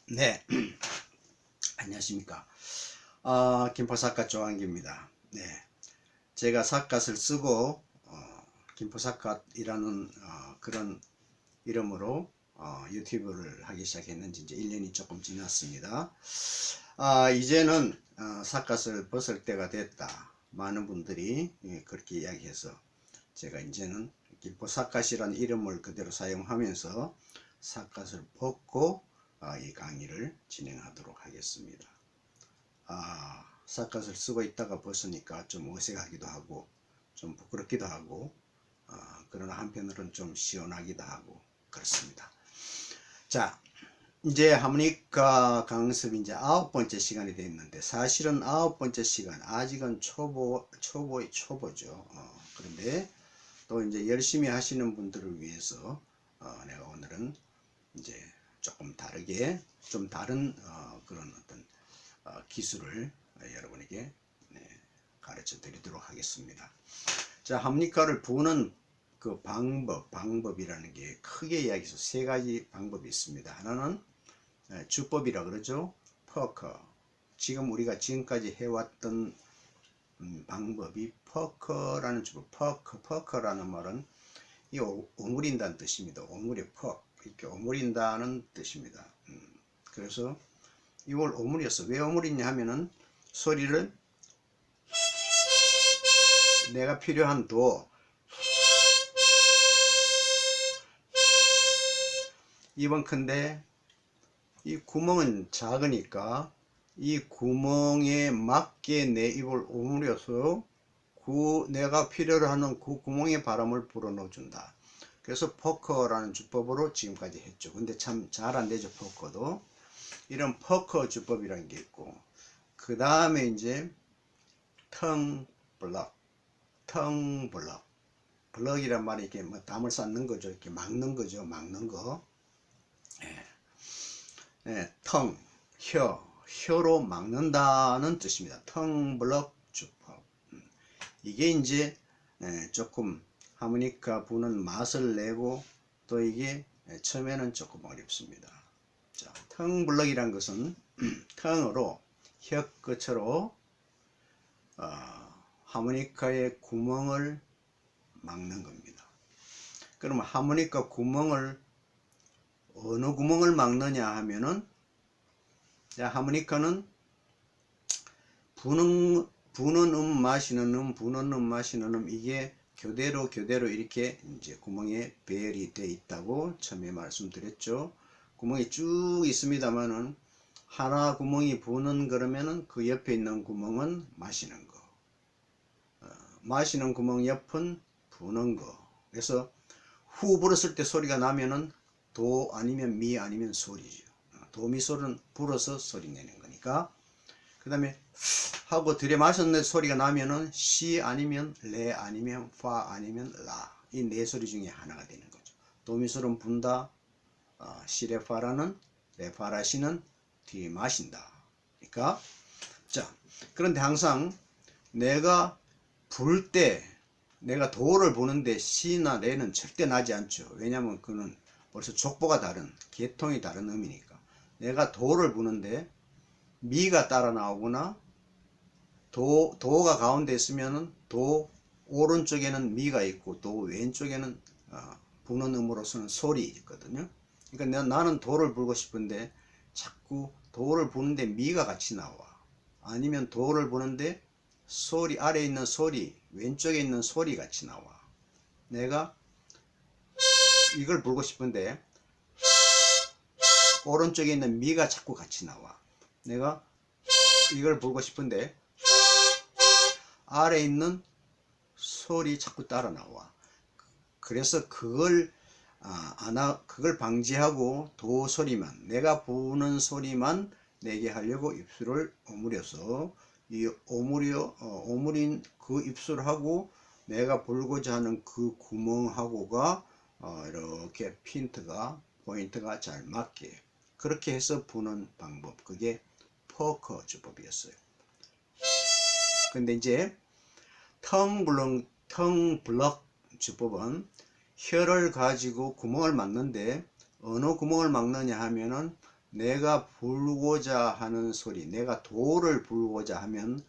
네, 안녕하십니까. 김포사카 조한기입니다. 네, 제가 삿갓을 쓰고 김포사카이라는 그런 이름으로 유튜브를 하기 시작했는지 이제 1년이 조금 지났습니다. 이제는 삿갓을 벗을 때가 됐다. 많은 분들이 그렇게 이야기해서 제가 이제는 김포사카이라는 이름을 그대로 사용하면서 삿갓을 벗고 이 강의를 진행하도록 하겠습니다. 삿갓을 쓰고 있다가 벗으니까 좀 어색하기도 하고 좀 부끄럽기도 하고 그러나 한편으로는 좀 시원하기도 하고 그렇습니다. 자, 이제 하모니카 강습이 이제 9번째 시간이 됐는데, 사실은 9번째 시간 아직은 초보의 초보죠. 그런데 또 이제 열심히 하시는 분들을 위해서 내가 오늘은 이제 조금 다르게 좀 다른 그런 어떤 기술을 여러분에게 가르쳐 드리도록 하겠습니다. 자, 하모니카를 부는 그 방법이라는 게 크게 이야기해서 세 가지 방법이 있습니다. 하나는 주법이라 그러죠. 퍼커. 지금 우리가 지금까지 해왔던 방법이 퍼커라는 주법. 퍼커라는 말은 이 오므린다는 뜻입니다. 오므려 퍼. 이렇게 오므린다는 뜻입니다. 그래서 이걸 오므렸어. 왜 오므리냐 하면은 소리를 내가 필요한 도 이번 큰데 이 구멍은 작으니까 이 구멍에 맞게 내 입을 오므려서 내가 필요로 하는 그 구멍에 바람을 불어넣어 준다. 그래서 포커라는 주법으로 지금까지 했죠. 근데 참 잘 안 되죠. 포커도. 이런 퍼커 주법이라는 게 있고, 그 다음에 이제 텅 블럭, 블럭이란 말이 이렇게 뭐 담을 쌓는 거죠. 이렇게 막는 거죠. 막는 거. 텅, 혀로 막는다는 뜻입니다. 텅 블럭 주법. 이게 이제 조금 하모니카 부는 맛을 내고, 또 이게 처음에는 조금 어렵습니다. 자, 텅 블럭이란 것은 텅으로 혀 끝으로 하모니카의 구멍을 막는 겁니다. 그러면 하모니카 구멍을 어느 구멍을 막느냐 하면은, 자, 하모니카는 부는 마시는 마시는 이게 교대로 이렇게 이제 구멍에 배열이 되어 있다고 처음에 말씀드렸죠. 구멍이 쭉 있습니다만은 하나 구멍이 부는 그러면은 그 옆에 있는 구멍은 마시는 거, 마시는 구멍 옆은 부는 거. 그래서 후 불었을 때 소리가 나면은 도 아니면 미 아니면 소리죠. 도미 소리는 불어서 소리 내는 거니까. 그 다음에 하고 들이마셨는데 소리가 나면은 시 아니면 레 아니면 파 아니면 라, 이 네 소리 중에 하나가 되는 거죠. 도미솔은 분다, 시레파라는 레파라시는 들이마신다. 그러니까 자, 그런데 항상 내가 불 때 내가 도를 부는데 시나 레는 절대 나지 않죠. 왜냐하면 그는 벌써 족보가 다른, 계통이 다른 음이니까. 내가 도를 부는데 미가 따라 나오거나 도가 가운데 있으면은 도 오른쪽에는 미가 있고 도 왼쪽에는 부는 음으로서는 소리 있거든요. 그러니까 나는 도를 불고 싶은데 자꾸 도를 부는데 미가 같이 나와. 아니면 도를 부는데 소리 아래에 있는 소리, 왼쪽에 있는 소리 같이 나와. 내가 이걸 불고 싶은데 오른쪽에 있는 미가 자꾸 같이 나와. 내가 이걸 불고 싶은데 아래에 있는 소리 자꾸 따라 나와. 그래서 그걸 방지하고 도 소리만, 내가 부는 소리만 내게 하려고 입술을 오므려서 이 오므린 그 입술하고 내가 불고자 하는 그 구멍하고가 이렇게 포인트가 잘 맞게 그렇게 해서 부는 방법, 그게 포커 주법이었어요. 근데 이제 텅 블럭 주법은 혀를 가지고 구멍을 막는데 어느 구멍을 막느냐 하면은 내가 불고자 하는 소리, 내가 도를 불고자 하면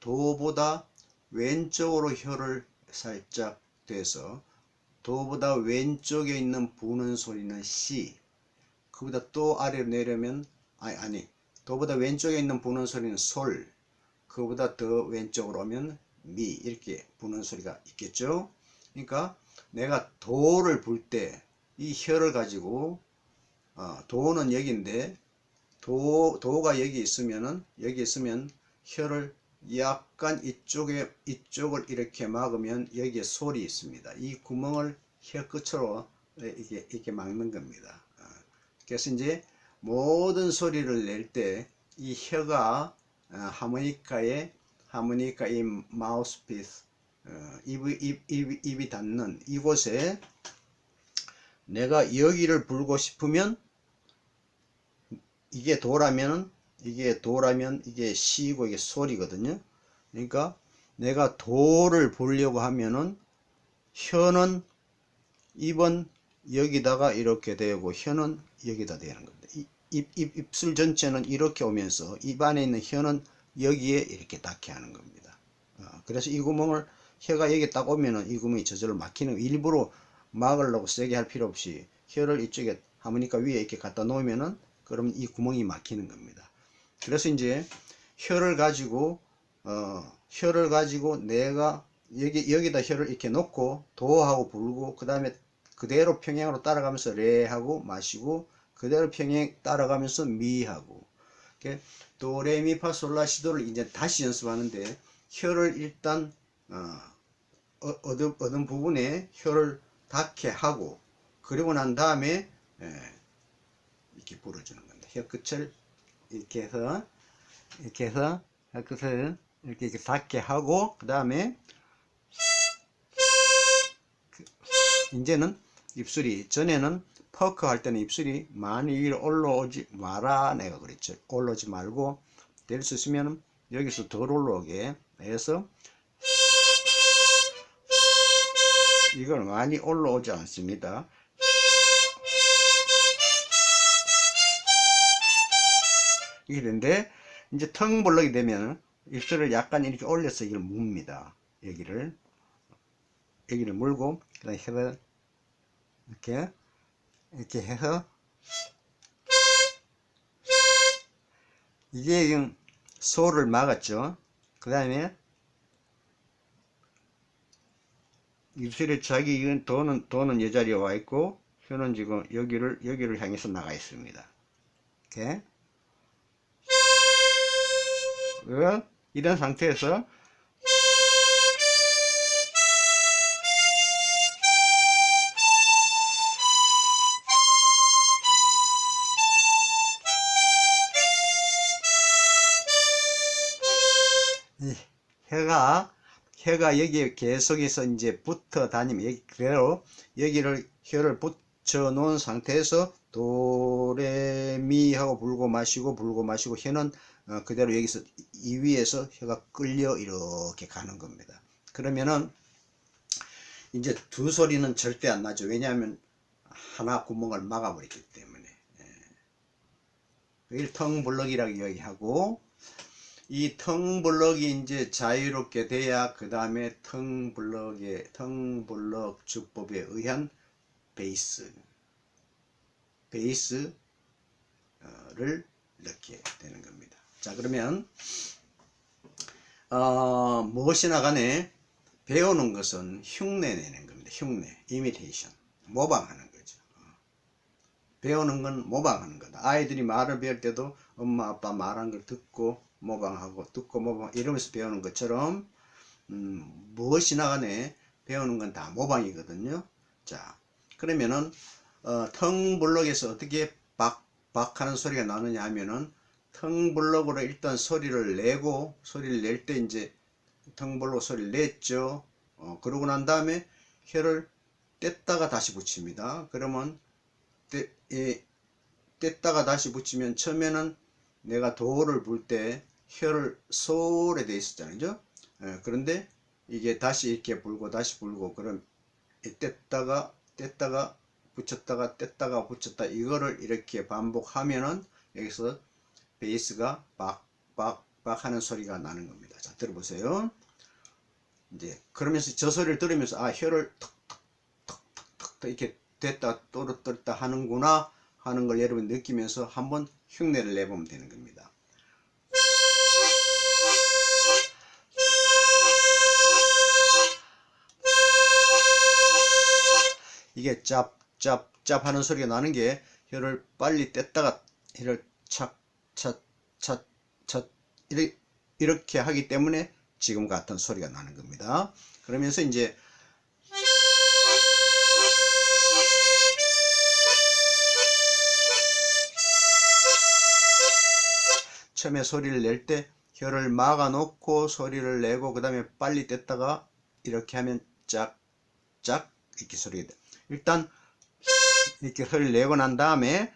도보다 왼쪽으로 혀를 살짝 대서 도보다 왼쪽에 있는 부는 소리는 시, 그보다 또 아래로 내려면 아니 도보다 왼쪽에 있는 부는 소리는 솔, 그보다 더 왼쪽으로 오면 미, 이렇게 부는 소리가 있겠죠. 그러니까 내가 도를 불 때 이 혀를 가지고 도는 여기인데 도가 여기 있으면 혀를 약간 이쪽을 이렇게 막으면 여기에 솔이 있습니다. 이 구멍을 혀 끝으로 이렇게 막는 겁니다. 그래서 이제 모든 소리를 낼 때 이 혀가 하모니카 이 마우스피스, 입이 닿는 이곳에 내가 여기를 불고 싶으면 이게 도라면 이게 시고 이게 솔이거든요. 그러니까 내가 도를 보려고 하면은 혀는 입은 여기다가 이렇게 되고 혀는 여기다 되는 겁니다. 입술 전체는 이렇게 오면서 입 안에 있는 혀는 여기에 이렇게 닿게 하는 겁니다. 그래서 이 구멍을 혀가 여기 딱 오면은 이 구멍이 저절로 막히는, 일부러 막으려고 세게 할 필요 없이 혀를 이쪽에 하모니카 위에 이렇게 갖다 놓으면은 그러면 이 구멍이 막히는 겁니다. 그래서 이제 혀를 가지고 내가 여기다 혀를 이렇게 놓고 도하고 불고, 그 다음에 그대로 평행으로 따라가면서 레하고 마시고, 그대로 평행 따라가면서 미하고, 도레미파솔라시도를 이제 다시 연습하는데 혀를 일단 얻은 부분에 혀를 닿게 하고, 그리고 난 다음에 이렇게 불어주는 겁니다. 혀 끝을 이렇게 해서 혀 끝을 이렇게 닿게 하고, 그 다음에 이제는 입술이, 전에는 퍼크 할 때는 입술이 많이 위로 올라오지 마라 내가 그랬죠. 올라오지 말고 될 수 있으면 여기서 덜 올라오게 해서, 이걸 많이 올라오지 않습니다. 이게 되는데, 이제 텅 벌럭이 되면 입술을 약간 이렇게 올려서 이걸 뭅니다. 여기를 물고, 그 다음에 혀를 이렇게 해서, 이게 지금 소를 막았죠. 그 다음에 입술에 자기 도는 이 자리에 와 있고, 혀는 지금 여기를 향해서 나가 있습니다. 이렇게 이런 상태에서 혀가 여기에 계속해서 이제 붙어 다니면, 그대로 여기를 혀를 붙여 놓은 상태에서 도레미 하고 불고 마시고 혀는 그대로 여기서 이 위에서 혀가 끌려 이렇게 가는 겁니다. 그러면은 이제 두 소리는 절대 안 나죠. 왜냐하면 하나 구멍을 막아버렸기 때문에. 이걸 텅블럭이라고 이야기하고, 이 텅블럭이 이제 자유롭게 돼야 그 다음에 텅블럭 주법에 의한 베이스를 넣게 되는 겁니다. 자, 그러면 무엇이나 간에 배우는 것은 흉내 내는 겁니다. 흉내, 이미테이션, 모방하는 거죠. 배우는 건 모방하는 거다. 아이들이 말을 배울 때도 엄마 아빠 말한 걸 듣고 모방하고, 듣고 모방 이러면서 배우는 것처럼 무엇이나 간에 배우는 건 다 모방이거든요. 자, 그러면은 텅블럭에서 어떻게 박 하는 소리가 나느냐 하면은, 텅블럭으로 일단 소리를 낼 때 이제 텅블럭 소리를 냈죠. 그러고 난 다음에 혀를 뗐다가 다시 붙입니다. 그러면 뗐다가 다시 붙이면, 처음에는 내가 도를 불 때 혀를 솔에 돼 있었잖아요. 그죠? 그런데 이게 다시 이렇게 불고 다시 불고, 그럼 뗐다가 붙였다가 뗐다가 붙였다, 이거를 이렇게 반복하면은 여기서 베이스가 빡빡빡 하는 소리가 나는 겁니다. 자, 들어보세요. 이제 그러면서 저 소리를 들으면서 아, 혀를 턱턱턱턱 이렇게 됐다 떨어뜨렸다 하는구나 하는 걸 여러분 느끼면서 한번 흉내를 내보면 되는 겁니다. 이게 짭짭짭 하는 소리가 나는 게 혀를 빨리 뗐다가 혀를 찹찹찹찹 이렇게 하기 때문에 지금 같은 소리가 나는 겁니다. 그러면서 이제 처음에 소리를 낼 때 혀를 막아 놓고 소리를 내고 그 다음에 빨리 뗐다가 이렇게 하면 짝짝 이렇게 소리가 돼. 일단 이렇게 소리를 내고 난 다음에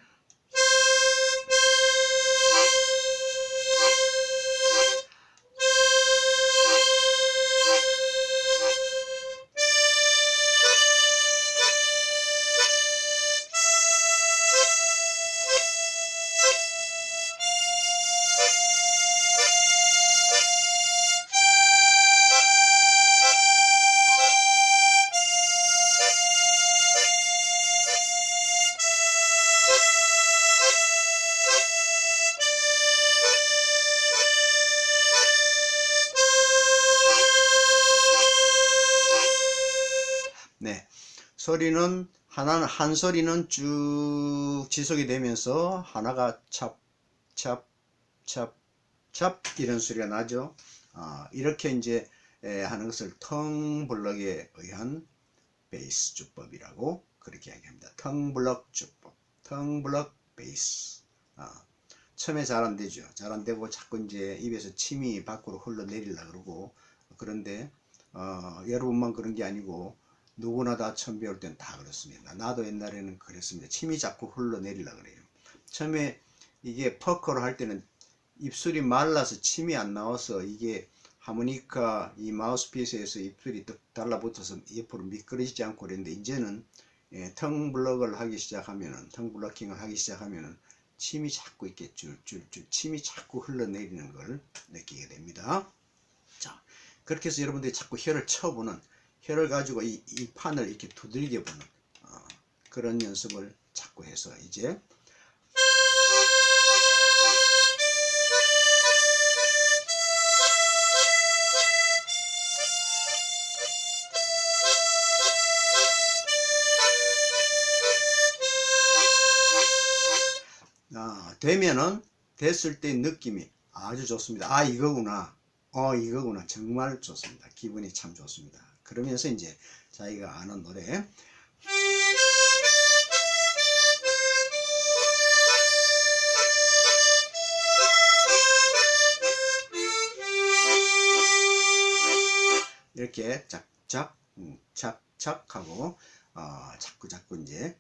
네, 소리는 한 소리는 쭉 지속이 되면서 하나가 찹찹찹찹 이런 소리가 나죠. 이렇게 이제 하는 것을 텅블럭에 의한 베이스 주법이라고 그렇게 이야기합니다. 텅블럭 주법, 텅블럭 베이스. 처음에 잘 안 되죠. 잘 안 되고 자꾸 이제 입에서 침이 밖으로 흘러내리려고 그러고, 그런데 여러분만 그런 게 아니고 누구나 다 처음 배울 땐 다 그렇습니다. 나도 옛날에는 그랬습니다. 침이 자꾸 흘러내리려고 그래요. 처음에 이게 퍼커를 할 때는 입술이 말라서 침이 안 나와서 이게 하모니카 이 마우스피스에서 입술이 딱 달라붙어서 옆으로 미끄러지지 않고 그랬는데, 이제는 텅블럭을 하기 시작하면은, 텅블럭킹을 하기 시작하면은 침이 자꾸 이렇게 줄줄줄 침이 자꾸 흘러내리는 걸 느끼게 됩니다. 자, 그렇게 해서 여러분들이 자꾸 혀를 쳐보는, 혀를 가지고 이 판을 이렇게 두들겨 보는 그런 연습을 자꾸 해서 이제 되면은 됐을 때 느낌이 아주 좋습니다. 아, 이거구나. 이거구나. 정말 좋습니다. 기분이 참 좋습니다. 그러면서 이제 자기가 아는 노래 이렇게 짝짝 착착 하고 자꾸 이제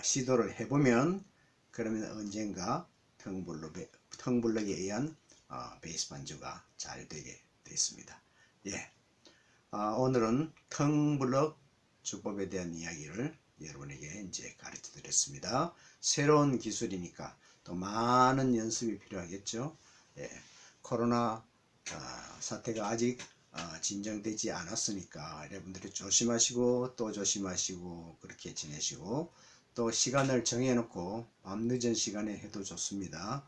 시도를 해보면, 그러면 언젠가 텅블럭에 의한 베이스 반주가 잘 되게 됐습니다. 예, 오늘은 텅블럭 주법에 대한 이야기를 여러분에게 이제 가르쳐 드렸습니다. 새로운 기술이니까 또 많은 연습이 필요하겠죠. 예, 코로나 사태가 아직 진정되지 않았으니까 여러분들이 조심하시고 또 조심하시고 그렇게 지내시고, 또 시간을 정해놓고 밤늦은 시간에 해도 좋습니다.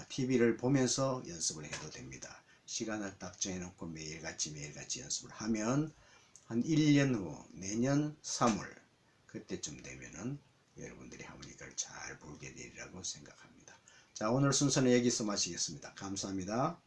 TV를 보면서 연습을 해도 됩니다. 시간을 딱 정해놓고 매일같이 연습을 하면 한 1년 후 내년 3월 그때쯤 되면은 여러분들이 하모니카를 잘 불게 되리라고 생각합니다. 자, 오늘 순서는 여기서 마치겠습니다. 감사합니다.